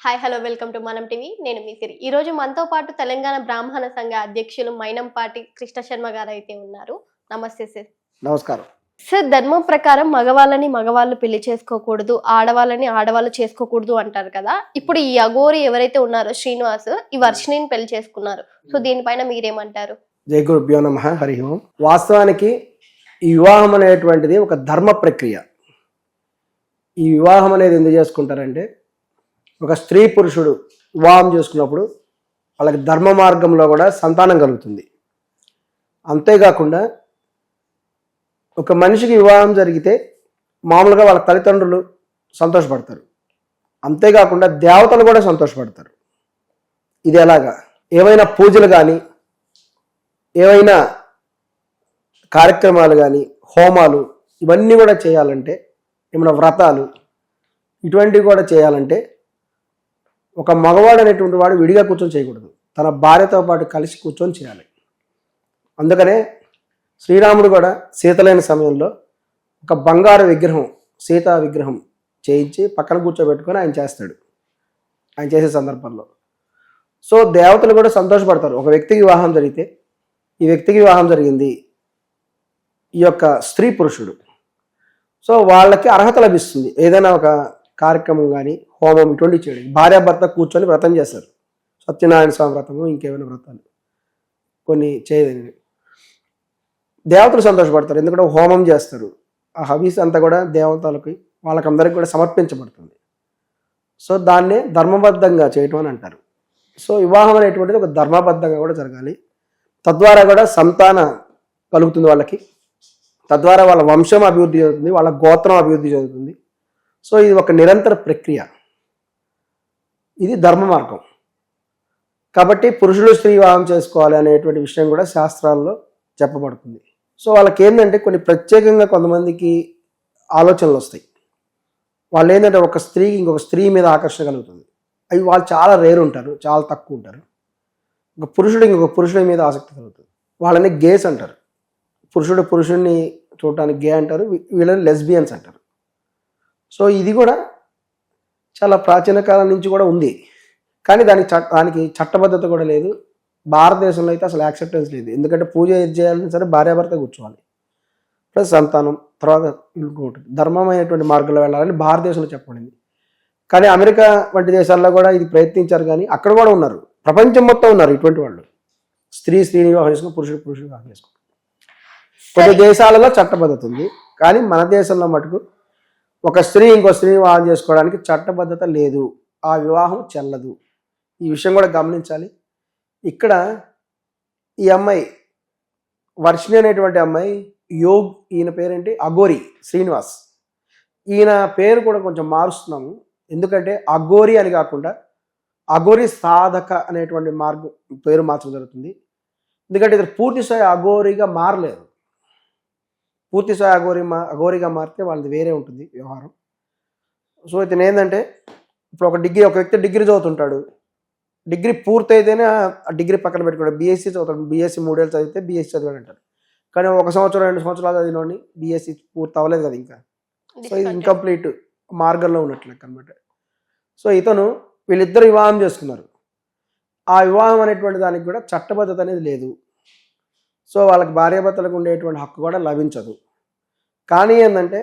Hi hello welcome to మనం TV. నేను మీ సిరి. ఈ రోజు మనతో పాటు తెలంగాణ బ్రాహ్మణ సంఘ అధ్యక్షులు మైనంపాటి కృష్ణ శర్మ గారు అయితే ఉన్నారు. నమస్తే సార్. నమస్కారం. సార్, ధర్మం ప్రకారం మగవాళ్ళని మగవాళ్ళు పెళ్లి చేసుకోకూడదు, ఆడవాళ్ళని ఆడవాళ్ళు చేసుకోకూడదు అంటారు కదా. ఇప్పుడు ఈ అఘోరి ఎవరైతే ఉన్నారో శ్రీనివాస్ ఈ వర్షిణిని పెళ్లి చేసుకున్నారు. సో దీనిపైన మీరేమంటారు? జై గురుభ్యో నమః. హరి ఓం. వాస్తవానికి ఈ వివాహం అనేటువంటిది ఒక ధర్మ ప్రక్రియ. ఈ వివాహం అనేది ఎందుకు చేసుకుంటారంటే, ఒక స్త్రీ పురుషుడు వివాహం చేసుకున్నప్పుడు వాళ్ళకి ధర్మ మార్గంలో కూడా సంతానం కలుగుతుంది. అంతేకాకుండా ఒక మనిషికి వివాహం జరిగితే మామూలుగా వాళ్ళ తల్లిదండ్రులు సంతోషపడతారు, అంతేకాకుండా దేవతలు కూడా సంతోషపడతారు. ఇది ఎలాగా? ఏవైనా పూజలు కానీ, ఏవైనా కార్యక్రమాలు కానీ, హోమాలు ఇవన్నీ కూడా చేయాలంటే, ఏమైనా వ్రతాలు ఇటువంటివి కూడా చేయాలంటే ఒక మగవాడు అనేటువంటి వాడు విడిగా కూర్చొని చేయకూడదు, తన భార్యతో పాటు కలిసి కూర్చొని చేయాలి. అందుకనే శ్రీరాముడు కూడా సీతలేని సమయంలో ఒక బంగారు విగ్రహం, సీతా విగ్రహం చేయించి పక్కన కూర్చోబెట్టుకొని ఆయన చేస్తాడు, ఆయన చేసే సందర్భంలో. సో దేవతలు కూడా సంతోషపడతారు. ఒక వ్యక్తికి వివాహం జరిగితే, ఈ వ్యక్తికి వివాహం జరిగింది ఈ యొక్క స్త్రీ పురుషుడు, సో వాళ్ళకి అర్హత లభిస్తుంది. ఏదైనా ఒక కార్యక్రమం కానీ, హోమం ఇటువంటి చేయడం. భార్యాభర్త కూర్చొని వ్రతం చేస్తారు, సత్యనారాయణ స్వామి వ్రతము, ఇంకేమైనా వ్రతాలు కొన్ని చేయదని దేవతలు సంతోషపడతారు. ఎందుకంటే హోమం చేస్తారు, ఆ హవీస్ అంతా కూడా దేవతలకి వాళ్ళకందరికి కూడా సమర్పించబడుతుంది. సో దాన్నే ధర్మబద్ధంగా చేయటం అని అంటారు. సో వివాహం అనేటువంటిది ఒక ధర్మబద్ధంగా కూడా జరగాలి. తద్వారా కూడా సంతానం కలుగుతుంది వాళ్ళకి, తద్వారా వాళ్ళ వంశం అభివృద్ధి చెందుతుంది, వాళ్ళ గోత్రం అభివృద్ధి చెందుతుంది. సో ఇది ఒక నిరంతర ప్రక్రియ, ఇది ధర్మ మార్గం. కాబట్టి పురుషులు స్త్రీ వివాహం చేసుకోవాలి అనేటువంటి విషయం కూడా శాస్త్రాల్లో చెప్పబడుతుంది. సో వాళ్ళకి ఏంటంటే కొన్ని ప్రత్యేకంగా కొంతమందికి ఆలోచనలు వస్తాయి. వాళ్ళు ఏంటంటే ఒక స్త్రీకి ఇంకొక స్త్రీ మీద ఆకర్షణ కలుగుతుంది. అవి వాళ్ళు చాలా రేర్ ఉంటారు, చాలా తక్కువ ఉంటారు. ఒక పురుషుడు ఇంకొక పురుషుడి మీద ఆసక్తి కలుగుతుంది, వాళ్ళని గేస్ అంటారు. పురుషుడు పురుషుడిని చూడటానికి గే అంటారు, వీళ్ళని లెస్బియన్స్ అంటారు. సో ఇది కూడా చాలా ప్రాచీన కాలం నుంచి కూడా ఉంది, కానీ దానికి చట్టబద్ధత కూడా లేదు. భారతదేశంలో అయితే అసలు యాక్సెప్టెన్స్ లేదు. ఎందుకంటే పూజ ఏది చేయాలని సరే భార్యాభర్త కూర్చోవాలి, ప్లస్ సంతానం, తర్వాత ఇంకోటి ధర్మమైనటువంటి మార్గంలో వెళ్ళాలని భారతదేశంలో చెప్పబడింది. కానీ అమెరికా వంటి దేశాల్లో కూడా ఇది ప్రయత్నించారు, కానీ అక్కడ కూడా ఉన్నారు, ప్రపంచం మొత్తం ఉన్నారు ఇటువంటి వాళ్ళు. స్త్రీని వివాహం చేసుకుని పురుషుడు వివాహం చేసుకుంటారు. కొన్ని దేశాలలో చట్టబద్ధత ఉంది, కానీ మన దేశంలో మటుకు ఒక స్త్రీ ఇంకో స్త్రీని వివాహం చేసుకోవడానికి చట్టబద్ధత లేదు, ఆ వివాహం చెల్లదు. ఈ విషయం కూడా గమనించాలి. ఇక్కడ ఈ అమ్మాయి వర్షిణి అనేటువంటి అమ్మాయి ఈయన పేరేంటి, అఘోరి శ్రీనివాస్. ఈయన పేరు కూడా కొంచెం మారుస్తున్నాము, ఎందుకంటే అఘోరి అని కాకుండా అఘోరి సాధక అనేటువంటి పేరు మార్చడం జరుగుతుంది. ఎందుకంటే ఇది పూర్తిస్థాయి అఘోరిగా మారలేదు. పూర్తిస్థాయి అఘోరిగా మారితే వాళ్ళది వేరే ఉంటుంది వ్యవహారం. సో ఇతను ఏంటంటే, ఇప్పుడు ఒక వ్యక్తి డిగ్రీ చదువుతుంటాడు, డిగ్రీ పూర్తయితేనే ఆ డిగ్రీ పక్కన పెట్టుకుంటాడు. బీఎస్సీ చదువుతాడు, బీఎస్సీ 3 ఏళ్ళు చదివితే బీఎస్సీ చదివాడు అంటారు. కానీ 1 సంవత్సరం 2 సంవత్సరాలు చదివినోడిని బీఎస్సీ పూర్తి అవ్వలేదు కదా ఇంకా. సో ఇది ఇన్కంప్లీట్ మార్గంలో ఉన్నట్లు అనమాట. సో వీళ్ళిద్దరు వివాహం చేసుకున్నారు. ఆ వివాహం అనేటువంటి దానికి కూడా చట్టబద్ధత అనేది లేదు. సో వాళ్ళకి భార్యాభర్తలకు ఉండేటువంటి హక్కు కూడా లభించదు. కానీ ఏంటంటే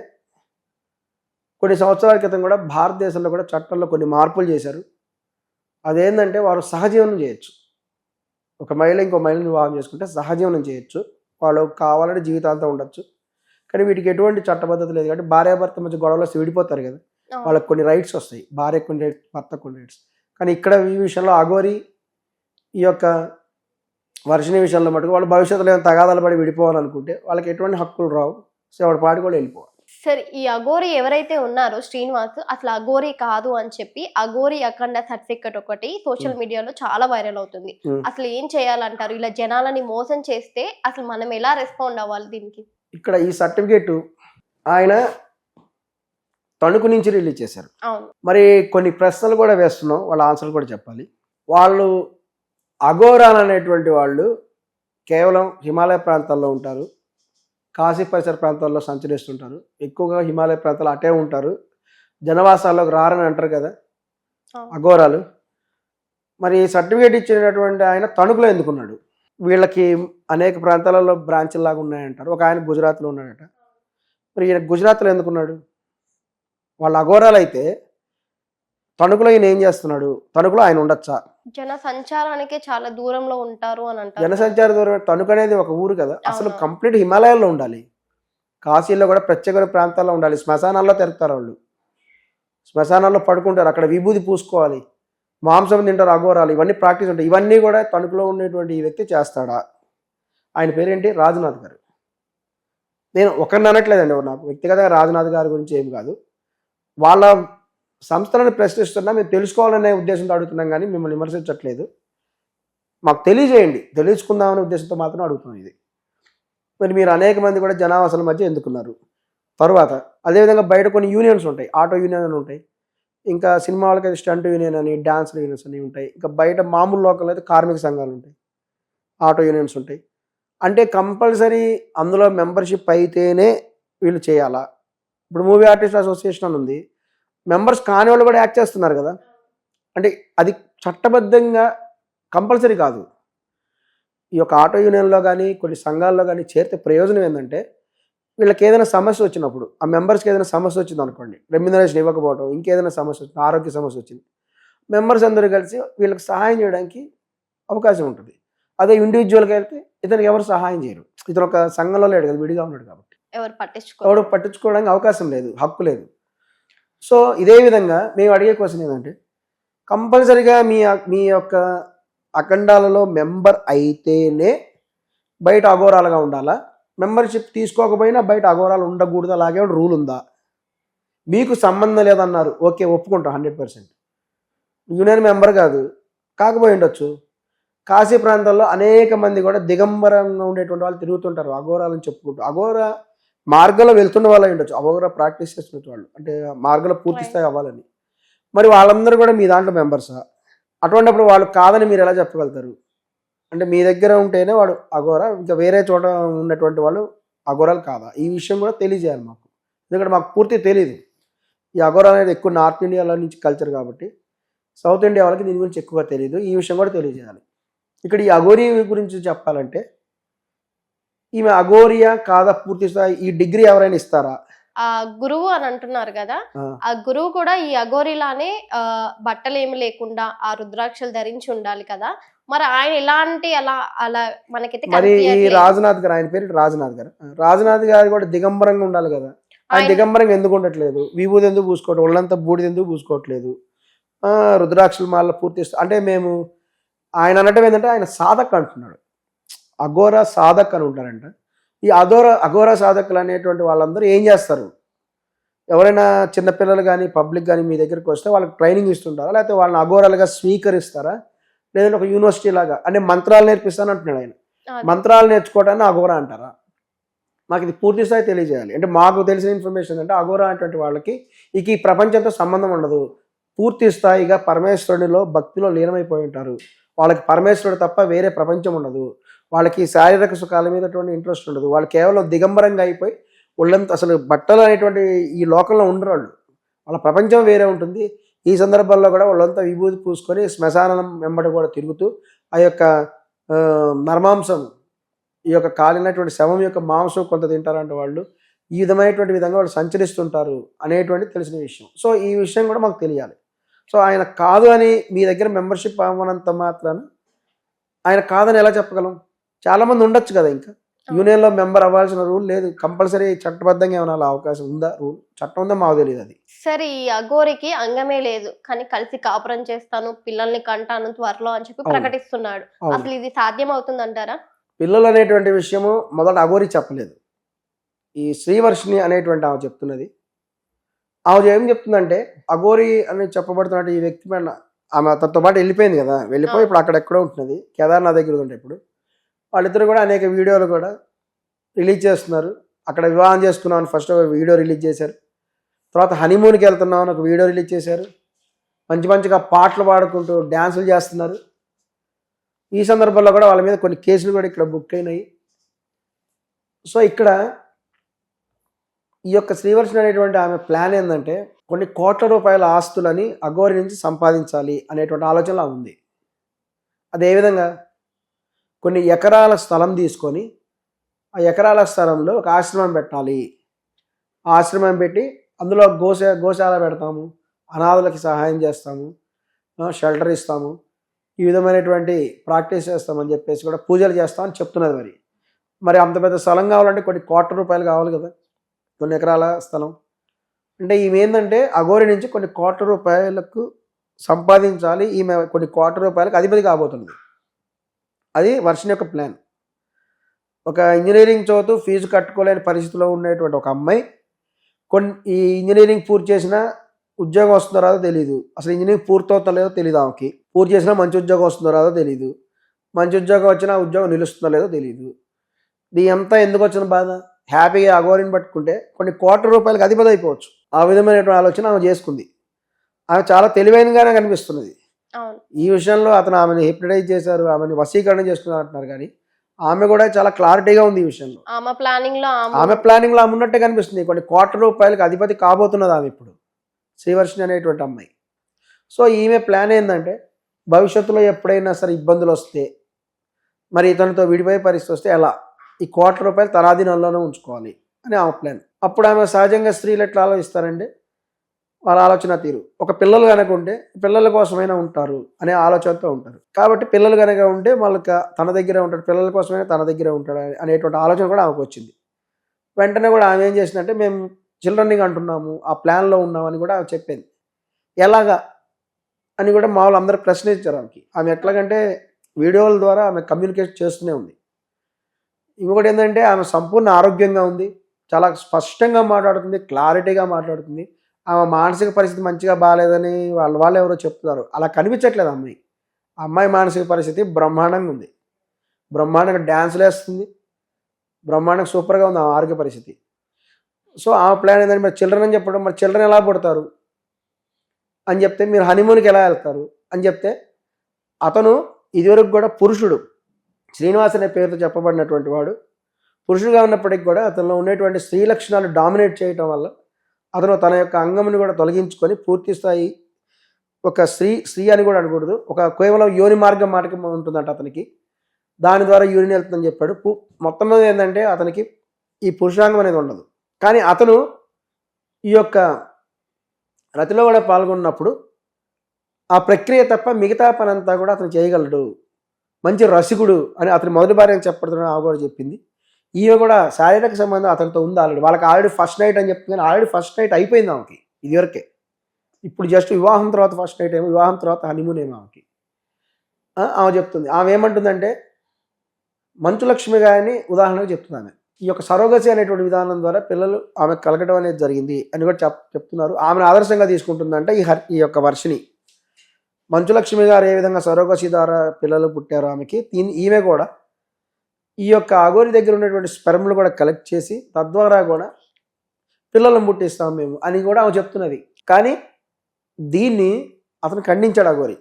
కొన్ని సంవత్సరాల క్రితం కూడా భారతదేశంలో కూడా చట్టంలో కొన్ని మార్పులు చేశారు. అదేంటంటే వారు సహజీవనం చేయొచ్చు, ఒక మహిళ ఇంకో మహిళని వివాహం చేసుకుంటే సహజీవనం చేయొచ్చు, వాళ్ళు కావాలంటే జీవితాంతం ఉండొచ్చు. కానీ వీటికి ఎటువంటి చట్టబద్ధత లేదు. కాబట్టి భార్యాభర్త మధ్య గొడవలు విడిపోతారు కదా, వాళ్ళకి కొన్ని రైట్స్ వస్తాయి, భార్యకు కొన్ని రైట్స్, భర్తకు కొన్ని రైట్స్. కానీ ఇక్కడ ఈ విషయంలో అఘోరి ఈ యొక్క వర్షిణి విషయంలో మటుకు వాళ్ళు భవిష్యత్తులో ఏమైనా తగాదాలు పడి విడిపోవాలనుకుంటే వాళ్ళకి ఎటువంటి హక్కులు రావు. సో వాడి పాటి కూడా వెళ్ళిపోవాలి. సార్, ఈ అఘోరి ఎవరైతే ఉన్నారో శ్రీనివాస్ అసలు అఘోరి కాదు అని చెప్పి అఘోరి అఖండ సర్టిఫికెట్ ఒకటి సోషల్ మీడియాలో చాలా వైరల్ అవుతుంది. అసలు ఏం చేయాలంటారు? ఇలా జనాలని మోసం చేస్తే అసలు మనం ఎలా రెస్పాండ్ అవ్వాలి దీనికి? ఇక్కడ ఈ సర్టిఫికేట్ ఆయన తణుకు నుంచి రిలీజ్ చేశారు. మరి కొన్ని ప్రశ్నలు కూడా వేస్తున్నాం, వాళ్ళ ఆన్సర్లు కూడా చెప్పాలి. వాళ్ళు అఘోరాలు అనేటువంటి వాళ్ళు కేవలం హిమాలయ ప్రాంతాల్లో ఉంటారు, కాశీ పరిసర ప్రాంతాల్లో సంచరిస్తుంటారు, ఎక్కువగా హిమాలయ ప్రాంతాలు అటే ఉంటారు, జనవాసాల్లోకి రారని అంటారు కదా. అఘోరాలు. మరి సర్టిఫికేట్ ఇచ్చినటువంటి ఆయన తణుకులో ఎందుకున్నాడు? వీళ్ళకి అనేక ప్రాంతాలలో బ్రాంచ్లు లాగా ఉన్నాయంటారు. ఒక ఆయన గుజరాత్లో ఉన్నాడట. మరి ఈయన గుజరాత్లో ఎందుకున్నాడు? వాళ్ళ అఘోరాలు అయితే తణుకులో ఈయన ఏం చేస్తున్నాడు? తణుకులో ఆయన ఉండొచ్చా? జన సంచారానికి చాలా దూరంలో ఉంటారు అని అంటారు. జనసంచార దూరం. తణుకు అనేది ఒక ఊరు కదా, అసలు కంప్లీట్ హిమాలయాల్లో ఉండాలి. కాశీలో కూడా ప్రత్యేక ప్రాంతాల్లో ఉండాలి. శ్మశానాల్లో తిరుగుతారు వాళ్ళు, శ్మశానాల్లో పడుకుంటారు, అక్కడ విభూది పూసుకోవాలి, మాంసం తింటారు అఘోరాలు. ఇవన్నీ ప్రాక్టీస్ ఉంటాయి. ఇవన్నీ కూడా తణుకులో ఉండేటువంటి ఈ వ్యక్తి చేస్తాడా? ఆయన పేరేంటి? రాజునాథ్ గారు. నేను ఒకరిని అనట్లేదండి, నాకు వ్యక్తిగతంగా రాజునాథ్ గారి గురించి ఏం కాదు. వాళ్ళ సంస్థలను ప్రశ్నిస్తున్నా, మేము తెలుసుకోవాలనే ఉద్దేశంతో అడుగుతున్నాం, కానీ మిమ్మల్ని విమర్శించట్లేదు. మాకు తెలియజేయండి, తెలుసుకుందామనే ఉద్దేశంతో మాత్రం అడుగుతున్నాం ఇది. మరి మీరు అనేక మంది కూడా జనావాసాల మధ్య ఎందుకున్నారు? తర్వాత అదేవిధంగా బయట కొన్ని యూనియన్స్ ఉంటాయి, ఆటో యూనియన్ అని ఉంటాయి, ఇంకా సినిమా వాళ్ళకైతే స్టంట్ యూనియన్ అని, డ్యాన్స్ యూనియన్స్ అని ఉంటాయి, ఇంకా బయట మామూలు లోకల్ అయితే కార్మిక సంఘాలు ఉంటాయి, ఆటో యూనియన్స్ ఉంటాయి. అంటే కంపల్సరీ అందులో మెంబర్షిప్ అయితేనే వీళ్ళు చేయాలా? ఇప్పుడు మూవీ ఆర్టిస్ట్ అసోసియేషన్ అని ఉంది, మెంబర్స్ కాని వాళ్ళు కూడా యాక్ట్ చేస్తున్నారు కదా. అంటే అది చట్టబద్ధంగా కంపల్సరీ కాదు. ఈ యొక్క ఆటో యూనియన్లో కానీ కొన్ని సంఘాల్లో కానీ చేరితే ప్రయోజనం ఏంటంటే, వీళ్ళకి ఏదైనా సమస్య వచ్చినప్పుడు, ఆ మెంబర్స్కి ఏదైనా సమస్య వచ్చింది అనుకోండి, రెమ్యునరేషన్ ఇవ్వకపోవడం, ఇంకేదైనా సమస్య వచ్చింది, ఆరోగ్య సమస్య వచ్చింది, మెంబర్స్ అందరూ కలిసి వీళ్ళకి సహాయం చేయడానికి అవకాశం ఉంటుంది. అదే ఇండివిజువల్గా వెళ్తే ఇతనికి ఎవరు సహాయం చేయరు. ఇతను ఒక సంఘంలో లేడు కదా, విడిగా ఉన్నాడు కాబట్టి ఎవరు పట్టించుకోవడానికి అవకాశం లేదు, హక్కు లేదు. సో ఇదే విధంగా మేము అడిగే క్వశ్చన్ ఏంటంటే, కంపల్సరీగా మీ యొక్క అఖండాలలో మెంబర్ అయితేనే బయట అఘోరాలుగా ఉండాలా? మెంబర్షిప్ తీసుకోకపోయినా బయట అఘోరాలు ఉండకూడదు, అలాగే రూల్ ఉందా? మీకు సంబంధం లేదన్నారు, ఓకే, ఒప్పుకుంటాం 100%. యూనియన్ మెంబర్ కాదు, కాకపోయి ఉండొచ్చు. కాశీ ప్రాంతాల్లో అనేక మంది కూడా దిగంబరంగా ఉండేటువంటి వాళ్ళు తిరుగుతుంటారు, అఘోరాలని చెప్పుకుంటూ. అఘోర మార్గంలో వెళ్తున్న వాళ్ళు ఉండొచ్చు, అఘోర ప్రాక్టీస్ చేస్తున్న వాళ్ళు, అంటే మార్గంలో పూర్తి స్థాయి అవ్వాలని. మరి వాళ్ళందరూ కూడా మీ దాంట్లో మెంబర్సా? అటువంటిప్పుడు వాళ్ళు కాదని మీరు ఎలా చెప్పగలుగుతారు? అంటే మీ దగ్గర ఉంటేనే వాడు అఘోర, ఇంకా వేరే చోట ఉన్నటువంటి వాళ్ళు అఘోరాలు కాదా? ఈ విషయం కూడా తెలియజేయాలి మాకు, ఎందుకంటే మాకు పూర్తి తెలియదు. ఈ అఘోర అనేది ఎక్కువ నార్త్ ఇండియాలో నుంచి కల్చర్ కాబట్టి, సౌత్ ఇండియా వాళ్ళకి దీని గురించి ఎక్కువగా తెలియదు. ఈ విషయం కూడా తెలియజేయాలి. ఇక్కడ ఈ అఘోరీ గురించి చెప్పాలంటే, ఈమె అఘోరియా కాదా పూర్తి స్థాయి ఈ డిగ్రీ ఎవరైనా ఇస్తారా? ఆ గురువు అని అంటున్నారు కదా, ఆ గురువు కూడా ఈ అఘోరిలానే బట్టలు ఏమి లేకుండా ఆ రుద్రాక్షలు ధరించి ఉండాలి కదా. మరి ఆయన ఎలాంటి అలా మనకైతే మరి ఈ రాజునాథ్ గారు, ఆయన పేరు రాజునాథ్ గారు, రాజునాథ్ గారు కూడా దిగంబరంగా ఉండాలి కదా. ఆయన దిగంబరంగా ఎందుకు ఉండట్లేదు? విభూది ఎందుకు పూసుకోవట్లేదు? ఒళ్ళంతా బూడిద ఎందుకు పూసుకోవట్లేదు? రుద్రాక్షల మాల పూర్తి అంటే మేము ఆయన అనటం ఏంటంటే, ఆయన సాధక్ అంటున్నాడు, అఘోర సాధక్ అని ఉంటారంట. ఈ అఘోర సాధకులు అనేటువంటి వాళ్ళందరూ ఏం చేస్తారు? ఎవరైనా చిన్నపిల్లలు కానీ పబ్లిక్ కానీ మీ దగ్గరికి వస్తే వాళ్ళకి ట్రైనింగ్ ఇస్తుంటారా, లేకపోతే వాళ్ళని అఘోరాలుగా స్వీకరిస్తారా, లేదంటే ఒక యూనివర్సిటీ లాగా అంటే మంత్రాలు నేర్పిస్తాను అంటున్నాడు ఆయన. మంత్రాలు నేర్చుకోవడాన్ని అఘోర అంటారా? మాకు ఇది పూర్తి స్థాయి తెలియజేయాలి. అంటే మాకు తెలిసిన ఇన్ఫర్మేషన్ అంటే, అఘోర అనేటువంటి వాళ్ళకి ఇక ఈ ప్రపంచంతో సంబంధం ఉండదు, పూర్తి స్థాయిగా పరమేశ్వరునిలో భక్తిలో లీనమైపోయి ఉంటారు. వాళ్ళకి పరమేశ్వరుడు తప్ప వేరే ప్రపంచం ఉండదు. వాళ్ళకి శారీరక సుఖాల మీద ఇంట్రెస్ట్ ఉండదు. వాళ్ళు కేవలం దిగంబరంగా అయిపోయి ఒళ్ళంతా అసలు బట్టలు అనేటువంటి ఈ లోకంలో ఉండరు. వాళ్ళ ప్రపంచం వేరే ఉంటుంది. ఈ సందర్భంలో కూడా వాళ్ళంతా విభూతి పూసుకొని శ్మశానం వెంబడి కూడా తిరుగుతూ ఆ యొక్క నర్మాంసం, ఈ యొక్క కాలినటువంటి శవం యొక్క మాంసం కొంత తింటారంటే వాళ్ళు ఈ విధంగా వాళ్ళు సంచరిస్తుంటారు అనేటువంటి తెలిసిన విషయం. సో ఈ విషయం కూడా మాకు తెలియాలి. సో ఆయన కాదు అని మీ దగ్గర మెంబర్షిప్ అవ్వనంత మాత్రాన ఆయన కాదని ఎలా చెప్పగలం? చాలామంది ఉండొచ్చు కదా, ఇంకా యూనియన్లో మెంబర్ అవ్వాల్సిన రూల్ లేదు. కంపల్సరీ చట్టబద్ధంగా ఏమైనా అవకాశం ఉందా? రూల్ చట్టం ఉందా? మాకు తెలియదు అది. సరే, ఈ అఘోరికి అంగమే లేదు కానీ కలిసి కాపురం చేస్తాను, పిల్లల్ని కంటాను త్వరలో అని చెప్పి ప్రకటిస్తున్నాడు. అసలు ఇది సాధ్యం అవుతుంది అంటారా? పిల్లలు అనేటువంటి విషయము మొదట అఘోరి చెప్పలేదు, ఈ శ్రీవర్షిణి అనేటువంటి ఆమె చెప్తున్నది. ఆమె ఏం చెప్తుందంటే, అఘోరి అని చెప్పబడుతున్నట్టు ఈ వ్యక్తి పైన ఆమె తనతో పాటు వెళ్ళిపోయింది కదా, వెళ్ళిపోయి ఇప్పుడు అక్కడ ఎక్కడో ఉంటున్నది, కేదార్నాథ్ దగ్గర ఉంటే. ఇప్పుడు వాళ్ళిద్దరు కూడా అనేక వీడియోలు కూడా రిలీజ్ చేస్తున్నారు. అక్కడ వివాహం చేసుకున్నామని ఫస్ట్ వీడియో రిలీజ్ చేశారు, తర్వాత హనీమూన్కి వెళ్తున్నామని ఒక వీడియో రిలీజ్ చేశారు, మంచిగా పాటలు పాడుకుంటూ డ్యాన్సులు చేస్తున్నారు. ఈ సందర్భంలో కూడా వాళ్ళ మీద కొన్ని కేసులు కూడా ఇక్కడ బుక్ అయినాయి. సో ఇక్కడ ఈ యొక్క శ్రీవర్షిణి అనేటువంటి ఆమె ప్లాన్ ఏంటంటే, కొన్ని కోట్ల రూపాయల ఆస్తులని అఘోరి నుంచి సంపాదించాలి అనేటువంటి ఆలోచన ఉంది. అదే విధంగా కొన్ని ఎకరాల స్థలం తీసుకొని ఆ ఎకరాల స్థలంలో ఒక ఆశ్రమం పెట్టాలి. ఆ ఆశ్రమం పెట్టి అందులో గోశాల పెడతాము, అనాథులకి సహాయం చేస్తాము, షెల్టర్ ఇస్తాము, ఈ విధమైనటువంటి ప్రాక్టీస్ చేస్తామని చెప్పేసి కూడా పూజలు చేస్తామని చెప్తున్నది. మరి అంత పెద్ద స్థలం కావాలంటే కొన్ని కోట్ల రూపాయలు కావాలి కదా, కొన్ని ఎకరాల స్థలం. అంటే ఈమె ఏంటంటే అఘోరి నుంచి కొన్ని కోట్ల రూపాయలకు సంపాదించాలి, ఈమె కొన్ని కోట్ల రూపాయలకు అధిపతి కాబోతుంది. అది వర్షిణి యొక్క ప్లాన్. ఒక ఇంజనీరింగ్ చదువుతూ ఫీజు కట్టుకోలేని పరిస్థితిలో ఉండేటువంటి ఒక అమ్మాయి ఈ ఇంజనీరింగ్ పూర్తి చేసినా ఉద్యోగం వస్తుందో రాదో తెలియదు, అసలు ఇంజనీరింగ్ పూర్తవుతుందో లేదో తెలియదు ఆమెకి, పూర్తి చేసినా మంచి ఉద్యోగం వస్తుందో రాదో తెలియదు, మంచి ఉద్యోగం వచ్చినా ఉద్యోగం నిలుస్తుందో లేదో తెలియదు. దీని అంతా ఎందుకు వచ్చిన బాధ? హ్యాపీగా అఘోరిని పట్టుకుంటే కొన్ని కోట్ల రూపాయలకు అధిపతి అయిపోవచ్చు. ఆ విధమైనటువంటి ఆలోచన ఆమె చేసుకుంది. ఆమె చాలా తెలివైనగానే కనిపిస్తున్నది. ఈ విషయంలో అతను ఆమెను హిప్నటైజ్ చేశారు, ఆమెను వశీకరణ చేసుకున్నారు అంటున్నారు, కానీ ఆమె కూడా చాలా క్లారిటీగా ఉంది ఈ విషయంలో. ఆమె ప్లానింగ్ లో ఆమె ఉన్నట్టే కనిపిస్తుంది. కొన్ని కోట్ల రూపాయలకు అధిపతి కాబోతున్నది ఆమె ఇప్పుడు, శ్రీవర్షిణి అనేటువంటి అమ్మాయి. సో ఈమె ప్లాన్ ఏంటంటే భవిష్యత్తులో ఎప్పుడైనా సరే ఇబ్బందులు వస్తే, మరి ఇతనితో విడిపోయే పరిస్థితి వస్తే ఎలా, ఈ కోట్ల రూపాయలు తనాధీనంలోనే ఉంచుకోవాలి అని ఆమె ప్లాన్. అప్పుడు ఆమె సహజంగా స్త్రీలు ఎట్లా ఆలోచిస్తారంటే, వాళ్ళ ఆలోచన తీరు, ఒక పిల్లలు కనుక ఉంటే పిల్లల కోసమైనా ఉంటారు అనే ఆలోచనతో ఉంటారు. కాబట్టి పిల్లలు కనుక ఉంటే వాళ్ళకి తన దగ్గర ఉంటాడు, పిల్లల కోసమైనా తన దగ్గర ఉంటాడు అనేటువంటి ఆలోచన కూడా ఆమెకు వచ్చింది. వెంటనే కూడా ఆమె ఏం చేసిందంటే, మేము చిల్డ్రన్నింగ్ అంటున్నాము, ఆ ప్లాన్లో ఉన్నామని కూడా ఆమె చెప్పింది. ఎలాగా అని కూడా మా వాళ్ళు అందరూ ప్రశ్నించారు ఆమెకి. ఆమె ఎట్లాగంటే వీడియోల ద్వారా ఆమె కమ్యూనికేట్ చేస్తూనే ఉంది. ఇంకొకటి ఏంటంటే ఆమె సంపూర్ణ ఆరోగ్యంగా ఉంది, చాలా స్పష్టంగా మాట్లాడుతుంది, క్లారిటీగా మాట్లాడుతుంది. ఆమె మానసిక పరిస్థితి మంచిగా బాగాలేదని వాళ్ళు ఎవరో చెప్తున్నారు, అలా కనిపించట్లేదు అమ్మాయి. ఆ అమ్మాయి మానసిక పరిస్థితి బ్రహ్మాండంగా ఉంది, బ్రహ్మాండంగా డ్యాన్సులు వేస్తుంది, బ్రహ్మాండంగా సూపర్గా ఉంది ఆమె ఆరోగ్య పరిస్థితి. సో ఆమె ప్లాన్ ఏంటంటే, మరి చిల్డ్రన్ అని చెప్పడం, మరి చిల్డ్రన్ ఎలా పుడతారు అని చెప్తే, మీరు హనీమూన్కి ఎలా వెళ్తారు అని చెప్తే, అతను ఇదివరకు కూడా పురుషుడు, శ్రీనివాస్ అనే పేరుతో చెప్పబడినటువంటి వాడు పురుషుడుగా ఉన్నప్పటికీ కూడా అతనిలో ఉండేటువంటి స్త్రీ లక్షణాలు డామినేట్ చేయటం వల్ల అతను తన యొక్క అంగముని కూడా తొలగించుకొని పూర్తి స్థాయి ఒక స్త్రీ అని కూడా అనకూడదు, ఒక కేవలం యోని మార్గం మాటకి ఉంటుందంట అతనికి, దాని ద్వారా యూరిన్ వెళ్తుందని చెప్పాడు. మొత్తం మీద ఏంటంటే అతనికి ఈ పురుషాంగం అనేది ఉండదు. కానీ అతను ఈ యొక్క రతిలో కూడా పాల్గొన్నప్పుడు ఆ ప్రక్రియ తప్ప మిగతా పని అంతా కూడా అతను చేయగలడు, మంచి రసికుడు అని అతని మొదటి భార్య అని చెప్పడుతున్న ఆమె కూడా చెప్పింది. ఈమె కూడా శారీరక సంబంధం అతనితో ఉంది ఆల్రెడీ, వాళ్ళకి ఆల్రెడీ ఫస్ట్ నైట్ అని చెప్తుంది, కానీ ఆల్రెడీ ఫస్ట్ నైట్ అయిపోయింది ఆమెకి ఇదివరకే. ఇప్పుడు జస్ట్ వివాహం తర్వాత ఫస్ట్ నైట్ ఏమో, వివాహం తర్వాత హనీమూన్ ఏమో ఆమెకి. ఆమె చెప్తుంది, ఆమె ఏమంటుందంటే మంచు లక్ష్మి గారిని ఉదాహరణగా చెప్తుంది ఆమె. ఈ యొక్క సరోగసి అనేటువంటి విధానం ద్వారా పిల్లలు ఆమె కలగడం అనేది జరిగింది అని కూడా చెప్తున్నారు. ఆమెను ఆదర్శంగా తీసుకుంటుందంటే ఈ యొక్క వర్షిణి. మంచు లక్ష్మి గారు ఏ విధంగా సరోగసి ద్వారా పిల్లలు పుట్టారో ఆమెకి, ఈమె కూడా ఈ యొక్క అఘోరి దగ్గర ఉన్నటువంటి స్పెర్మ్లు కూడా కలెక్ట్ చేసి తద్వారా కూడా పిల్లలను పుట్టిస్తాం మేము అని కూడా ఆమె చెప్తున్నది. కానీ దీన్ని అతను ఖండించాడు అఘోరి.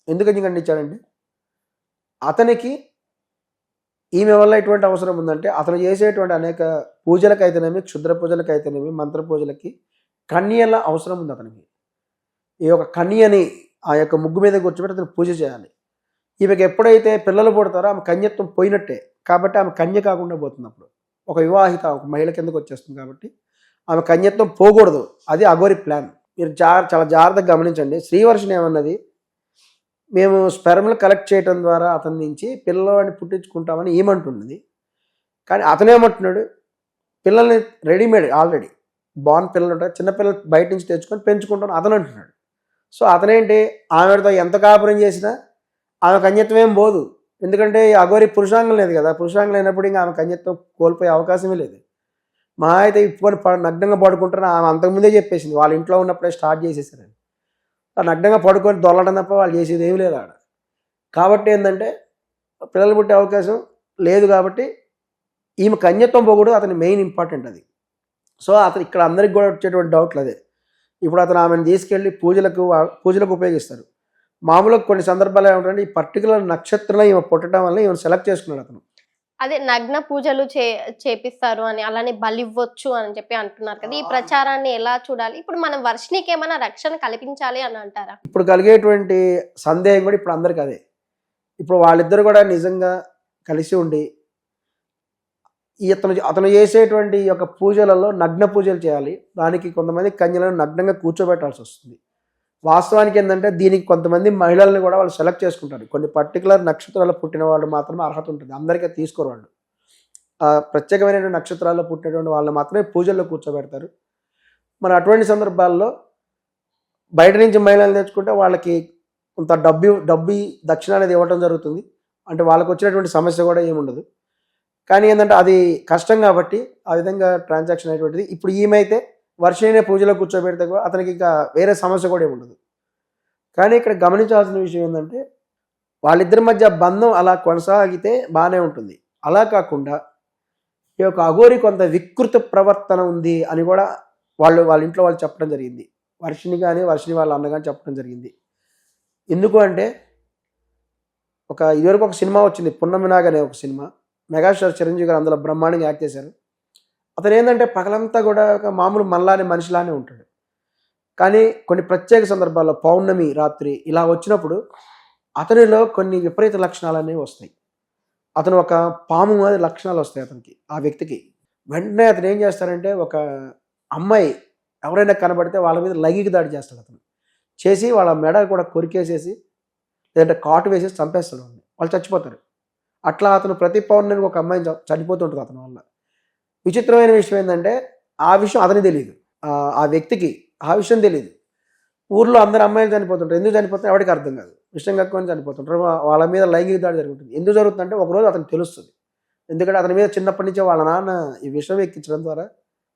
ఎందుకని ఖండించాడంటే, అతనికి ఈమె వల్ల ఎటువంటి అవసరం ఉందంటే, అతను చేసేటువంటి అనేక పూజలకైతేనేమి, క్షుద్ర పూజలకైతేనేమి, మంత్ర పూజలకి కన్యల అవసరం ఉంది అతనికి. ఈ యొక్క కన్యని ఆ యొక్క ముగ్గు మీద కూర్చోబెట్టి అతను పూజ చేయాలి. ఈమెకి ఎప్పుడైతే పిల్లలు పుడతారో ఆమె కన్యత్వం పోయినట్టే, కాబట్టి ఆమె కన్య కాకుండా పోతున్నప్పుడు ఒక వివాహిత ఒక మహిళ కిందకు వచ్చేస్తుంది, కాబట్టి ఆమె కన్యత్వం పోకూడదు. అది అఘోరి ప్లాన్. మీరు చాలా జాగ్రత్తగా గమనించండి. శ్రీవర్షిణి ఏమన్నది, మేము స్పెర్మ్లు కలెక్ట్ చేయడం ద్వారా అతని నుంచి పిల్లవాడిని పుట్టించుకుంటామని ఏమంటున్నది. కానీ అతనేమంటున్నాడు, పిల్లల్ని రెడీమేడ్ ఆల్రెడీ బార్న్ పిల్లలు ఉంటారు, చిన్నపిల్లలు బయట నుంచి తెచ్చుకొని పెంచుకుంటాను అతను అంటున్నాడు. సో అతనేంటి, ఆమెతో ఎంత కాపురం చేసినా ఆమె కన్యత్వం ఏం పోదు. ఎందుకంటే అఘోరి పురుషాంగం లేదు కదా, పురుషాంగం లేనప్పుడు ఇంకా ఆమె కన్యత్వం కోల్పోయే అవకాశమే లేదు. మా అయితే ఇప్పుడు నగ్నంగా పడుకుంటారని ఆమె అంతకుముందే చెప్పేసింది, వాళ్ళ ఇంట్లో ఉన్నప్పుడే స్టార్ట్ చేసేసారని. నగ్నంగా పడుకొని దొరలడం తప్ప వాళ్ళు చేసేది ఏమి లేదు ఆడ. కాబట్టి ఏంటంటే పిల్లలు పుట్టే అవకాశం లేదు, కాబట్టి ఈమె కన్యత్వం పోకూడదు, అతని మెయిన్ ఇంపార్టెంట్ అది. సో అతను ఇక్కడ అందరికి కూడా వచ్చేటువంటి డౌట్లు అదే. ఇప్పుడు అతను ఆమెను తీసుకెళ్ళి పూజలకు ఉపయోగిస్తారు. మామూలుగా కొన్ని సందర్భాలు ఏమంటారంటే, ఈ పర్టికులర్ నక్షత్రంలో ఈమె పుట్టడం వల్ల ఈమెను సెలెక్ట్ చేసుకున్నాడు అతను. అదే నగ్న పూజలు చేపిస్తారు అని, అలానే బలివ్వచ్చు అని చెప్పి అంటున్నారు కదా. ఈ ప్రచారాన్ని ఎలా చూడాలి? ఇప్పుడు మనం వర్షినికి ఏమైనా రక్షణ కల్పించాలి అని అంటారా? ఇప్పుడు కలిగేటువంటి సందేహం కూడా ఇప్పుడు అందరికి అదే. ఇప్పుడు వాళ్ళిద్దరు కూడా నిజంగా కలిసి ఉండి అతను చేసేటువంటి యొక్క పూజలలో నగ్న పూజలు చేయాలి. దానికి కొంతమంది కన్యలను నగ్నంగా కూర్చోబెట్టాల్సి వస్తుంది. వాస్తవానికి ఏంటంటే దీనికి కొంతమంది మహిళల్ని కూడా వాళ్ళు సెలెక్ట్ చేసుకుంటారు. కొన్ని పర్టికులర్ నక్షత్రాల్లో పుట్టిన వాళ్ళు మాత్రమే అర్హత ఉంటుంది, అందరికీ తీసుకోరు వాళ్ళు. ప్రత్యేకమైన నక్షత్రాల్లో పుట్టినటువంటి వాళ్ళు మాత్రమే పూజల్లో కూర్చోబెడతారు. మరి అటువంటి సందర్భాల్లో బయట నుంచి మహిళలు తెచ్చుకుంటే వాళ్ళకి కొంత డబ్బు దక్షిణ అనేది ఇవ్వడం జరుగుతుంది. అంటే వాళ్ళకు వచ్చినటువంటి సమస్య కూడా ఏముండదు. కానీ ఏంటంటే అది కష్టం కాబట్టి ఆ విధంగా ట్రాన్సాక్షన్ అనేటువంటిది. ఇప్పుడు ఈమె అయితే వర్షిణినే పూజలో కూర్చోబెడితే కూడా అతనికి ఇంకా వేరే సమస్య కూడా ఏముండదు. కానీ ఇక్కడ గమనించాల్సిన విషయం ఏంటంటే వాళ్ళిద్దరి మధ్య బంధం అలా కొనసాగితే బాగానే ఉంటుంది. అలా కాకుండా ఈ యొక్క అఘోరి కొంత వికృత ప్రవర్తన ఉంది అని కూడా వాళ్ళ ఇంట్లో వాళ్ళు చెప్పడం జరిగింది. వర్షిణి కానీ వర్షిణి వాళ్ళ అన్న కానీ చెప్పడం జరిగింది. ఎందుకు అంటే ఇదివరకు ఒక సినిమా వచ్చింది, పున్నమి నాగ్ అనే ఒక సినిమా. మెగాస్టార్ చిరంజీవి గారు అందులో బ్రహ్మాండంగా యాక్ట్ చేశారు. అతను ఏంటంటే పగలంతా కూడా ఒక మామూలు మనలానే మనిషిలానే ఉంటాడు. కానీ కొన్ని ప్రత్యేక సందర్భాల్లో పౌర్ణమి రాత్రి ఇలా వచ్చినప్పుడు అతనిలో కొన్ని విపరీత లక్షణాలు అనేవి వస్తాయి. అతను ఒక పాము అనేది లక్షణాలు వస్తాయి అతనికి, ఆ వ్యక్తికి. వెంటనే అతను ఏం చేస్తారంటే ఒక అమ్మాయి ఎవరైనా కనబడితే వాళ్ళ మీద లైంగిక దాడి చేస్తాడు. అతను చేసి వాళ్ళ మెడ కూడా కొరికేసేసి లేదంటే కాటు వేసేసి చంపేస్తాడు. వాళ్ళు చచ్చిపోతారు. అట్లా అతను ప్రతి పౌర్ణమికి ఒక అమ్మాయిని చనిపోతుంటుంది అతని వల్ల. విచిత్రమైన విషయం ఏంటంటే ఆ విషయం అతనికి తెలియదు, ఆ వ్యక్తికి ఆ విషయం తెలియదు. ఊర్లో అందరు అమ్మాయిలు చనిపోతుంటారు. ఎందుకు చనిపోతారు ఎవరికి అర్థం కాదు. విషయం కక్కుని చనిపోతుంటారు. వాళ్ళ మీద లైంగిక దాడి జరుగుతుంది. ఎందుకు జరుగుతుందంటే ఒకరోజు అతనికి తెలుస్తుంది. ఎందుకంటే అతని మీద చిన్నప్పటి నుంచే వాళ్ళ నాన్న ఈ విషయం ఎక్కించడం ద్వారా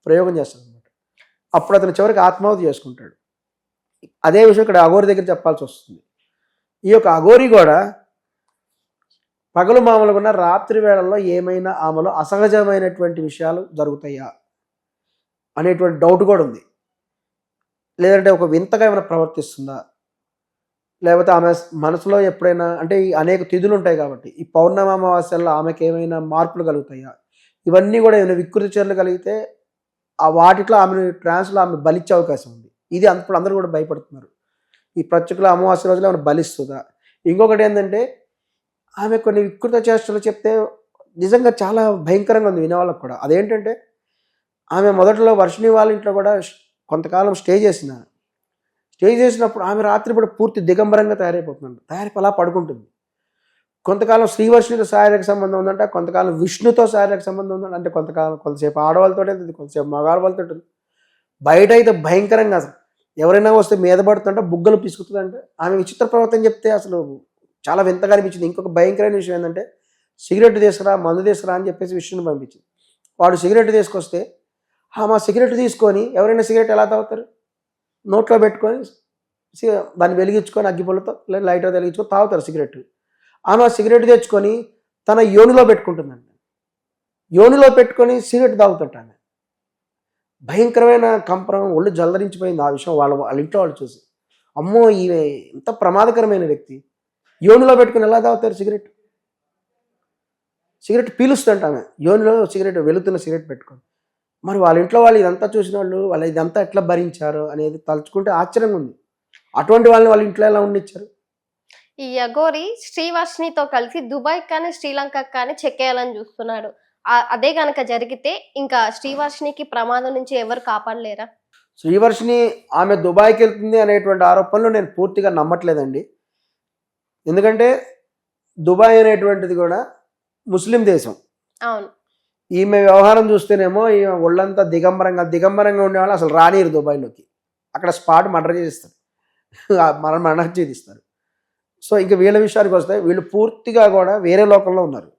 ప్రయోగం చేస్తాడు అనమాట. అప్పుడు అతను చివరికి ఆత్మాహుతి చేసుకుంటాడు. అదే విషయం ఇక్కడ అఘోరి దగ్గర చెప్పాల్సి వస్తుంది. ఈ యొక్క అఘోరి కూడా పగలు మామూలుగా రాత్రి వేళల్లో ఏమైనా ఆమెలో అసహజమైనటువంటి విషయాలు జరుగుతాయా అనేటువంటి డౌట్ కూడా ఉంది. లేదంటే ఒక వింతగా ఏమైనా ప్రవర్తిస్తుందా, లేకపోతే ఆమె మనసులో ఎప్పుడైనా అంటే ఈ అనేక తిథులు ఉంటాయి కాబట్టి ఈ పౌర్ణమి అమావాస్యల్లో ఆమెకి ఏమైనా మార్పులు కలుగుతాయా, ఇవన్నీ కూడా ఏమైనా వికృతి చర్యలు కలిగితే ఆ వాటిలో ఆమెను ట్రాన్స్లో ఆమె బలిచ్చే అవకాశం ఉంది. ఇది ఇప్పుడు అందరూ కూడా భయపడుతున్నారు. ఈ ప్రత్యేక అమావాస్య రోజులో ఆమెను బలిస్తుందా. ఇంకొకటి ఏంటంటే ఆమె కొన్ని వికృత చేష్టలు చెప్తే నిజంగా చాలా భయంకరంగా ఉంది వినేవాళ్ళకు కూడా. అదేంటంటే ఆమె మొదట్లో వర్షిణి వాళ్ళ ఇంట్లో కూడా కొంతకాలం స్టే చేసినప్పుడు ఆమె రాత్రిపూట పూర్తి దిగంబరంగా తయారైపోతుంది. అలా పడుకుంటుంది. కొంతకాలం శ్రీవర్షినితో శారీరక సంబంధం ఉందంటే, కొంతకాలం విష్ణుతో శారీరక సంబంధం ఉందంటే, అంటే కొంతసేపు ఆడవాళ్ళతో ఉంటుంది, కొంతసేపు మగవాళ్ళతో ఉంటుంది. బయట అయితే భయంకరంగా అసలు ఎవరైనా వస్తే మీద పడుతుంటే బుగ్గలు పిసుకుతుందంటే ఆమె విచిత్ర ప్రవర్తన చెప్తే అసలు చాలా వింతగా అనిపించింది. ఇంకొక భయంకరమైన విషయం ఏంటంటే సిగరెట్ తీసుకురా, మందు తీసుకురా అని చెప్పేసి విష్ణుని పంపించింది. వాడు సిగరెట్ తీసుకొస్తే మా సిగరెట్ తీసుకొని ఎవరైనా సిగరెట్ ఎలా తాగుతారు, నోట్లో పెట్టుకొని దాన్ని వెలిగించుకొని అగ్గిపుల్లతో లేదా లైటర్ వెలిగించుకొని తాగుతారు సిగరెట్. ఆమె సిగరెట్ తెచ్చుకొని తన యోనిలో పెట్టుకుంటుందండి. యోనిలో పెట్టుకొని సిగరెట్ తాగుతుంటాను. భయంకరమైన కంపరం, ఒళ్ళు జలధరించిపోయింది ఆ విషయం వాళ్ళ ఇంట్లో వాళ్ళు చూసి. అమ్మో ఈమె ఎంత ప్రమాదకరమైన వ్యక్తి, యోనిలో పెట్టుకుని ఎలా తాగుతారు సిగరెట్ పీలుస్తుంట ఆమె యోనిలో సిగరెట్ వెలుతున్న సిగరెట్ పెట్టుకొని. మరి వాళ్ళ ఇంట్లో వాళ్ళు ఇదంతా చూసిన వాళ్ళు ఇదంతా ఎట్లా భరించారు అనేది తలుచుకుంటే ఆశ్చర్యంగా ఉంది. అటువంటి వాళ్ళని వాళ్ళ ఇంట్లో ఎలా ఉండిచ్చారు. ఈ అఘోరి శ్రీవర్షినితో కలిసి దుబాయ్ కానీ శ్రీలంక కానీ చెక్కేయాలని చూస్తున్నాడు. అదే గనక జరిగితే ఇంకా శ్రీవర్షినికి ప్రమాదం నుంచి ఎవరు కాపాడలేరా? శ్రీవర్షిని ఆమె దుబాయ్కి వెళ్తుంది అనేటువంటి ఆరోపణలు నేను పూర్తిగా నమ్మట్లేదండి. ఎందుకంటే దుబాయ్ అనేటువంటిది కూడా ముస్లిం దేశం. అవును. ఈమె వ్యవహారం చూస్తేనేమో ఈమె ఒళ్ళంతా దిగంబరంగా ఉండేవాళ్ళు అసలు రానియరు దుబాయ్లోకి. అక్కడ స్పాట్ మర్డర్ చేస్తారు, మర్డర్ చేయిస్తారు. సో ఇంకా వీళ్ళ విషయానికి వస్తే వీళ్ళు పూర్తిగా కూడా వేరే లోకంలో ఉన్నారు.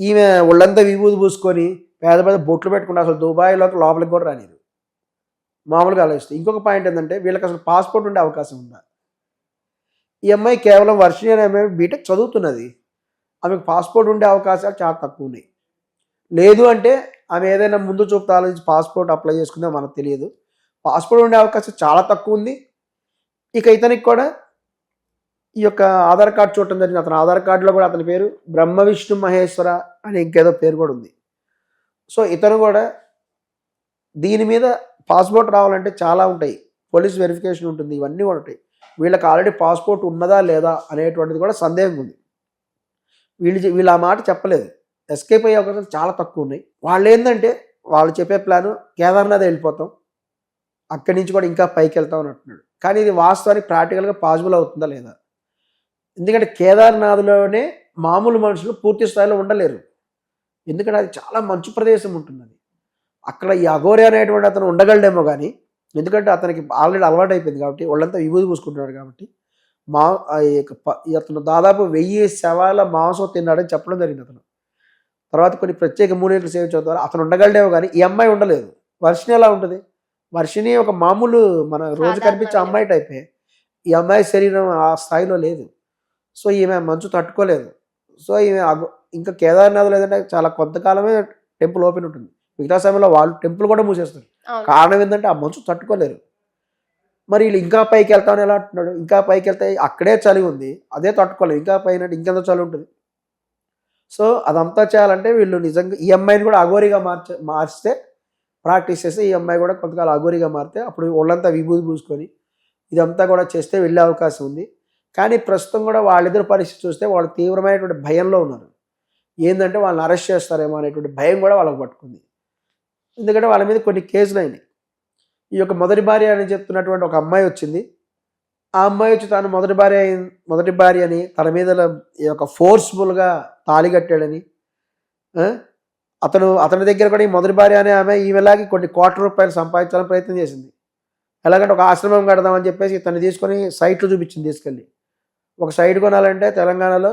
ఈమె ఒళ్ళంతా విభూది పూసుకొని పెద్ద బొట్లు పెట్టుకుంటే అసలు దుబాయ్లోకి లోపలికి కూడా రానిరు, మామూలుగా ఆలోచిస్తారు. ఇంకొక పాయింట్ ఏంటంటే వీళ్ళకి అసలు పాస్పోర్ట్ ఉండే అవకాశం ఉందా. ఈ అమ్మాయి కేవలం వర్షిణి అనే అమ్మాయి బీటెక్ చదువుతున్నది, ఆమెకు పాస్పోర్ట్ ఉండే అవకాశాలు చాలా తక్కువ ఉన్నాయి. లేదు అంటే ఆమె ఏదైనా ముందు చూపుతా ఆలోచించి పాస్పోర్ట్ అప్లై చేసుకుందో మనకు తెలియదు. పాస్పోర్ట్ ఉండే అవకాశం చాలా తక్కువ ఉంది. ఇక ఇతనికి కూడా ఈ యొక్క ఆధార్ కార్డు చూడటం జరిగింది. అతని ఆధార్ కార్డులో కూడా అతని పేరు బ్రహ్మ విష్ణు మహేశ్వర అని ఇంకేదో పేరు కూడా ఉంది. సో ఇతను కూడా దీని మీద పాస్పోర్ట్ రావాలంటే చాలా ఉంటాయి, పోలీస్ వెరిఫికేషన్ ఉంటుంది, ఇవన్నీ కూడా ఉంటాయి. వీళ్ళకి ఆల్రెడీ పాస్పోర్ట్ ఉన్నదా లేదా అనేటువంటిది కూడా సందేహం ఉంది. వీళ్ళు ఆ మాట చెప్పలేదు. ఎస్కేప్ అయ్యే అవకాశాలు చాలా తక్కువ ఉన్నాయి. వాళ్ళు ఏంటంటే వాళ్ళు చెప్పే ప్లాను కేదార్నాథ్ వెళ్ళిపోతాం, అక్కడి నుంచి కూడా ఇంకా పైకి వెళ్తాం అని అంటున్నాడు. కానీ ఇది వాస్తవానికి ప్రాక్టికల్గా పాసిబుల్ అవుతుందా లేదా? ఎందుకంటే కేదార్నాథ్లోనే మామూలు మనుషులు పూర్తి స్థాయిలో ఉండలేరు. ఎందుకంటే అది చాలా మంచు ప్రదేశం ఉంటుంది. అది అక్కడ ఈ అఘోరి అనేటువంటి అతను ఉండగలడేమో కానీ, ఎందుకంటే అతనికి ఆల్రెడీ అలవాటు అయిపోయింది కాబట్టి, వాళ్ళంతా విభూతి పూసుకుంటున్నాడు కాబట్టి. అతను దాదాపు 1000 శవాల మాంసం తిన్నాడని చెప్పడం జరిగింది అతను. తర్వాత కొన్ని ప్రత్యేక మూలికలు సేవించడం ద్వారా అతను ఉండగలడేమో కానీ ఈ అమ్మాయి ఉండలేదు. వర్షిణి ఎలా ఉంటుంది? వర్షిణి ఒక మామూలు మన రోజు కనిపించే అమ్మాయి టైపే. ఈ అమ్మాయి శరీరం ఆ స్థాయిలో లేదు. సో ఈమె మంచు తట్టుకోలేదు. సో ఈమె ఇంకా కేదార్నాథ్ లేదంటే చాలా కొంతకాలమే టెంపుల్ ఓపెన్ ఉంటుంది. మిగతా సమయంలో వాళ్ళు టెంపుల్ కూడా మూసేస్తారు. కారణం ఏంటంటే ఆ మంచు తట్టుకోలేరు. మరి వీళ్ళు ఇంకా పైకి వెళ్తామని ఎలా అంటున్నాడు? ఇంకా పైకి వెళ్తే అక్కడే చలి ఉంది, అదే తట్టుకోలేదు. ఇంకా పైన ఇంకెంత చలి ఉంటుంది. సో అదంతా చేయాలంటే వీళ్ళు నిజంగా ఈ అమ్మాయిని కూడా అఘోరిగా మార్చితే, ప్రాక్టీస్ చేస్తే ఈ అమ్మాయి కూడా కొంతకాలం అఘోరిగా మారితే అప్పుడు వాళ్ళంతా విభూతి పూసుకొని ఇదంతా కూడా చేస్తే వెళ్ళే అవకాశం ఉంది. కానీ ప్రస్తుతం కూడా వాళ్ళిద్దరు పరిస్థితి చూస్తే వాళ్ళు తీవ్రమైనటువంటి భయంలో ఉన్నారు. ఏంటంటే వాళ్ళని అరెస్ట్ చేస్తారేమో అనేటువంటి భయం కూడా వాళ్ళకి పట్టుకుంది. ఎందుకంటే వాళ్ళ మీద కొన్ని కేసులు అయినాయి. ఈ యొక్క మొదటి భార్య అని చెప్తున్నటువంటి ఒక అమ్మాయి వచ్చింది. ఆ అమ్మాయి వచ్చి తాను మొదటి భార్య అని తన మీద ఈ యొక్క ఫోర్స్ఫుల్గా తాళి కట్టాడని, అతని దగ్గర కూడా ఈ మొదటి భార్య అనే ఆమె ఈమెలాగి కొన్ని కోట్ల రూపాయలు సంపాదించాలని ప్రయత్నం చేసింది. ఎలాగంటే ఒక ఆశ్రమం కడదామని చెప్పేసి తను తీసుకొని సైట్లు చూపించింది. తీసుకెళ్ళి ఒక సైట్ కొనాలంటే తెలంగాణలో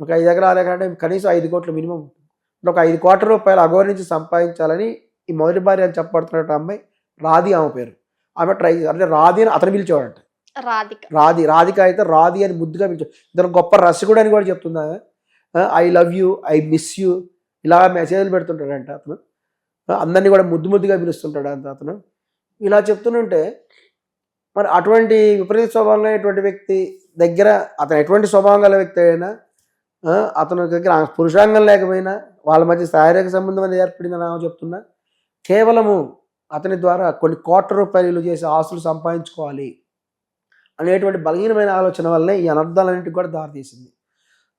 ఒక 5 ఎకరాలు అంటే కనీసం 5 కోట్లు మినిమం ఉంటుంది. ఒక 5 కోట్ల రూపాయలు అఘోరి నుంచి సంపాదించాలని ఈ మొదటి భార్య అని చెప్పబడుతున్నట్టు అమ్మాయి రాధి ఆమె పేరు. ఆమె అంటే రాధి అని అతను పిలిచేవాడంట. రాధిక అయితే రాధి అని ముద్దుగా పిలిచాడు. ఇతను గొప్ప రసికుడు అని కూడా చెప్తుంది. I love you, I miss you ఇలా మెసేజ్లు పెడుతుంటాడంట అతను. అందరినీ కూడా ముద్దుగా పిలుస్తుంటాడు అంత అతను. ఇలా చెప్తుంటే మరి అటువంటి విపరీత స్వభావం అనేటువంటి వ్యక్తి దగ్గర అతను ఎటువంటి స్వభావం గల వ్యక్తి అయినా, అతని దగ్గర పురుషాంగం లేకపోయినా వాళ్ళ మధ్య శారీరక సంబంధం అనేది ఏర్పడిందని ఆమె చెప్తున్నా. కేవలము అతని ద్వారా కొన్ని కోట్ల రూపాయలు చేసి ఆస్తులు సంపాదించుకోవాలి అనేటువంటి బలహీనమైన ఆలోచన వల్లనే ఈ అనర్థాలన్నింటికి కూడా దారితీసింది.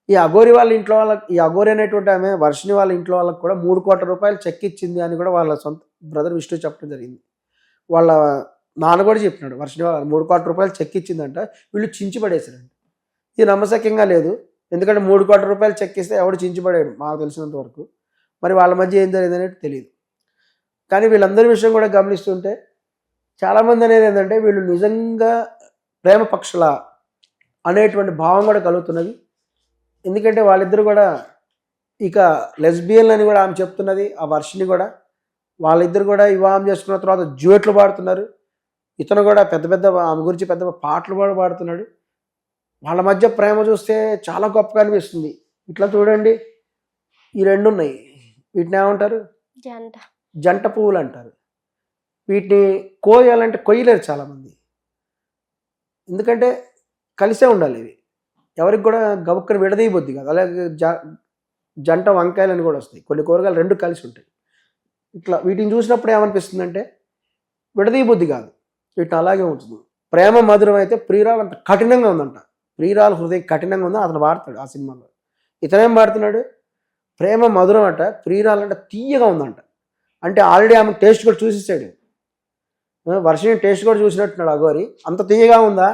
ఈ అఘోరి వాళ్ళ ఇంట్లో ఈ అఘోరి అనేటువంటి ఆమె వర్షిణి వాళ్ళ ఇంట్లో వాళ్ళకి కూడా 3 కోట్ల రూపాయలు చెక్ ఇచ్చింది అని కూడా వాళ్ళ సొంత బ్రదర్ విష్ణు చెప్పడం జరిగింది. వాళ్ళ నాన్న కూడా చెప్పినాడు, వర్షిణి వాళ్ళ 3 కోట్ల రూపాయలు చెక్ ఇచ్చిందంట. వీళ్ళు చించి పడేశారంట. ఇది నమ్మశక్యంగా లేదు. ఎందుకంటే 3 కోట్ల రూపాయలు చెక్ ఇస్తే ఎవడు చించిపడాడు మాకు తెలిసినంత వరకు. మరి వాళ్ళ మధ్య ఏం జరిగింది అనేది తెలియదు. కానీ వీళ్ళందరి విషయం కూడా గమనిస్తుంటే చాలామంది అనేది ఏంటంటే వీళ్ళు నిజంగా ప్రేమ పక్షుల అనేటువంటి భావం కూడా కలుగుతున్నది. ఎందుకంటే వాళ్ళిద్దరు కూడా ఇక లెస్బియన్లు అని కూడా ఆమె చెప్తున్నది. ఆ వర్షిని కూడా వాళ్ళిద్దరు కూడా వివాహం చేసుకున్న తర్వాత డ్యూయెట్లు పాడుతున్నారు. ఇతను కూడా పెద్ద ఆమె గురించి పెద్ద పాటలు కూడా పాడుతున్నాడు. వాళ్ళ మధ్య ప్రేమ చూస్తే చాలా గొప్పగా అనిపిస్తుంది. ఇట్లా చూడండి, ఈ 2 ఉన్నాయి. వీటిని ఏమంటారు? జంట పువ్వులు అంటారు. వీటిని కోయాలంటే కొయ్యలేరు చాలామంది. ఎందుకంటే కలిసే ఉండాలి. ఇవి ఎవరికి కూడా గబుక్కని విడదీయబుద్ది కాదు. అలాగే జంట వంకాయలు అని కూడా వస్తాయి. కొన్ని కూరగాయలు 2 కలిసి ఉంటాయి. ఇట్లా వీటిని చూసినప్పుడు ఏమనిపిస్తుందంటే విడదీయబుద్ది కాదు, వీటిని అలాగే ఉంటుంది. ప్రేమ మధురం అయితే ప్రియురాలు అంత కఠినంగా ఉందంట. ప్రియురాలు హృదయం కఠినంగా ఉందో అతను పాడతాడు ఆ సినిమాలో. ఇతనేం పాడుతున్నాడు? ప్రేమ మధురం అంట, ప్రియురాలు అంటే తీయగా ఉందంట. అంటే ఆల్రెడీ ఆమె టేస్ట్ కూడా చూసేసాడు. వర్షం టేస్ట్ కూడా చూసినట్టున్నాడు అఘోరి. అంత తీయగా ఉందా?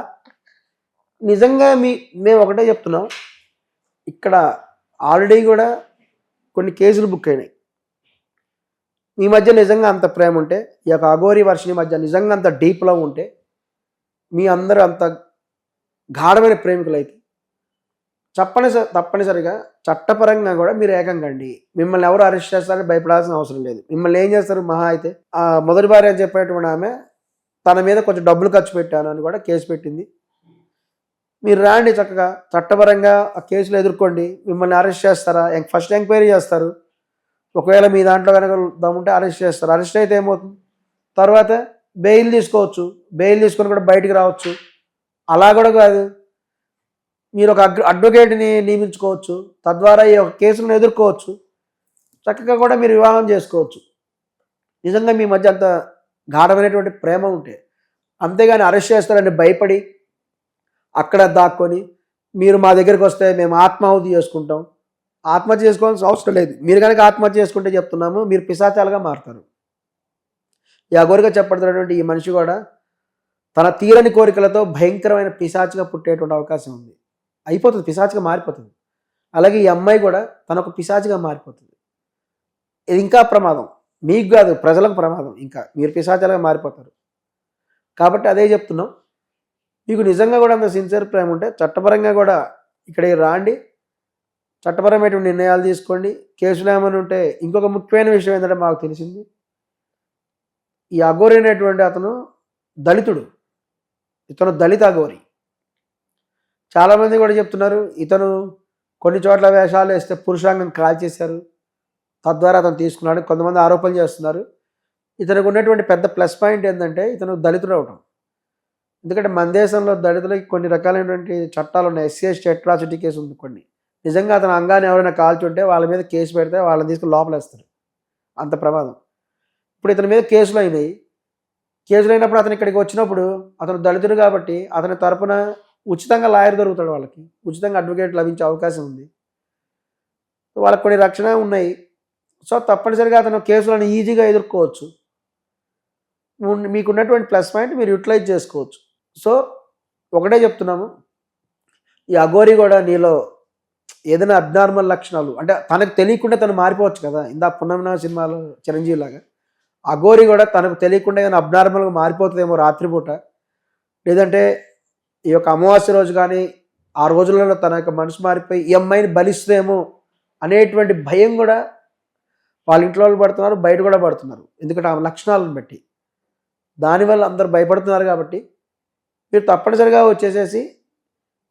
నిజంగా మేము ఒకటే చెప్తున్నాం, ఇక్కడ ఆల్రెడీ కూడా కొన్ని కేసులు బుక్ అయినాయి. మీ మధ్య నిజంగా అంత ప్రేమ ఉంటే, ఈ యొక్క అఘోరి వర్షిని మధ్య నిజంగా అంత డీప్ లవ్ ఉంటే, మీ అందరూ అంత గాఢమైన ప్రేమికులు అయితే తప్పనిసరిగా చట్టపరంగా కూడా మీరు ఏకంగండి. మిమ్మల్ని ఎవరు అరెస్ట్ చేస్తారని భయపడాల్సిన అవసరం లేదు. మిమ్మల్ని ఏం చేస్తారు? మహా అయితే ఆ మొదటి భార్య అని చెప్పేటువంటి ఆమె తన మీద కొంచెం డబ్బులు ఖర్చు పెట్టాను అని కూడా కేసు పెట్టింది. మీరు రాండి, చక్కగా చట్టపరంగా ఆ కేసులు ఎదుర్కోండి. మిమ్మల్ని అరెస్ట్ చేస్తారా? ఫస్ట్ ఎంక్వైరీ చేస్తారు. ఒకవేళ మీ దాంట్లో కనుక దమ్ముంటే అరెస్ట్ చేస్తారు. అరెస్ట్ అయితే ఏమవుతుంది? తర్వాత బెయిల్ తీసుకోవచ్చు. బెయిల్ తీసుకొని కూడా బయటికి రావచ్చు. అలా కూడా కాదు, మీరు ఒక అడ్వకేట్ని నియమించుకోవచ్చు, తద్వారా ఈ యొక్క కేసులను ఎదుర్కోవచ్చు, చక్కగా కూడా మీరు వివాహం చేసుకోవచ్చు. నిజంగా మీ మధ్య అంత గాఢమైనటువంటి ప్రేమ ఉంటే. అంతేగాని అరెస్ట్ చేస్తారని భయపడి అక్కడ దాక్కొని మీరు మా దగ్గరికి వస్తే మేము ఆత్మాహుతి చేసుకుంటాం, ఆత్మహత్య చేసుకోవాల్సిన అవసరం లేదు. మీరు కనుక ఆత్మహత్య చేసుకుంటే చెప్తున్నాము, మీరు పిశాచాలుగా మారుతారు. ఈ అఘోరిగా చెప్పబడుతున్నటువంటి ఈ మనిషి కూడా తన తీరని కోరికలతో భయంకరమైన పిశాచిగా పుట్టేటువంటి అవకాశం ఉంది. అయిపోతుంది, పిశాచిగా మారిపోతుంది. అలాగే ఈ అమ్మాయి కూడా తనొక పిశాచిగా మారిపోతుంది. ఇది ఇంకా ప్రమాదం, మీకు కాదు ప్రజలకు ప్రమాదం. ఇంకా మీరు పిశాచాలుగా మారిపోతారు. కాబట్టి అదే చెప్తున్నాం, మీకు నిజంగా కూడా అంత సిన్సియర్ ప్రేమ ఉంటే చట్టపరంగా కూడా ఇక్కడికి రాండి, చట్టపరమైనటువంటి నిర్ణయాలు తీసుకోండి. కేసులు ఏమైనా ఉంటే ఇంకొక ముఖ్యమైన విషయం ఏంటంటే మాకు తెలిసింది, ఈ అఘోరి అనేటువంటి అతను దళితుడు. ఇతను దళిత అఘోరి. చాలామంది కూడా చెప్తున్నారు ఇతను కొన్ని చోట్ల వేషాలు వేస్తే పురుషాంగం కాల్చేశారు, తద్వారా అతను తీసుకున్నాడు. కొంతమంది ఆరోపణలు చేస్తున్నారు. ఇతనికి ఉన్నటువంటి పెద్ద ప్లస్ పాయింట్ ఏంటంటే ఇతను దళితుడు అవటం. ఎందుకంటే మన దేశంలో దళితులకి కొన్ని రకాలైనటువంటి చట్టాలు ఉన్నాయి. ఎస్సీ ఎస్టీ అట్రాసిటీ కేసు ఉంది కొన్ని. నిజంగా అతను అంగాన్ని ఎవరైనా కాల్చుంటే వాళ్ళ మీద కేసు పెడితే వాళ్ళని తీసుకుని లోపలేస్తారు, అంత ప్రమాదం. ఇప్పుడు ఇతని మీద కేసులు అయినాయి. కేసులు అయినప్పుడు అతను ఇక్కడికి వచ్చినప్పుడు అతను దళితుడు కాబట్టి అతని తరపున ఉచితంగా లాయర్ దొరుకుతాడు, వాళ్ళకి ఉచితంగా అడ్వకేట్ లభించే అవకాశం ఉంది. వాళ్ళకి కొన్ని రక్షణ ఉన్నాయి. సో తప్పనిసరిగా అతను కేసులను ఈజీగా ఎదుర్కోవచ్చు. మీకున్నటువంటి ప్లస్ పాయింట్ మీరు యూటిలైజ్ చేసుకోవచ్చు. సో ఒకటే చెప్తున్నాము, ఈ అఘోరి కూడా నీలో ఏదైనా అబ్నార్మల్ లక్షణాలు అంటే తనకు తెలియకుండా తను మారిపోవచ్చు కదా. ఇందా పున్నమిన సినిమాలో చిరంజీవి లాగా అఘోరి కూడా తనకు తెలియకుండా ఏదైనా అబ్నార్మల్గా మారిపోతుందేమో రాత్రిపూట, లేదంటే ఈ యొక్క అమావాస్య రోజు కానీ ఆ రోజులలో తన యొక్క మనసు మారిపోయి ఈ అమ్మాయిని బలిస్తుందేమో అనేటువంటి భయం కూడా వాళ్ళ ఇంట్లో వాళ్ళు పడుతున్నారు, బయట కూడా పడుతున్నారు. ఎందుకంటే ఆమె లక్షణాలను బట్టి దానివల్ల అందరూ భయపడుతున్నారు. కాబట్టి మీరు తప్పనిసరిగా వచ్చేసేసి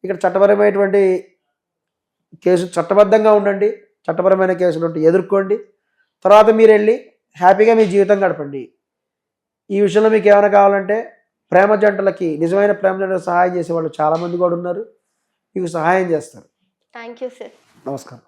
ఇక్కడ చట్టపరమైనటువంటి కేసు చట్టబద్ధంగా ఉండండి, చట్టపరమైన కేసులు ఉంటే ఎదుర్కోండి. తర్వాత మీరు వెళ్ళి హ్యాపీగా మీ జీవితం గడపండి. ఈ విషయంలో మీకు ఏమైనా కావాలంటే ప్రేమ జంటలకి, నిజమైన ప్రేమ జంటలకు సహాయం చేసే వాళ్ళు చాలామంది కూడా ఉన్నారు, మీకు సహాయం చేస్తారు. Thank you sir. నమస్కారం.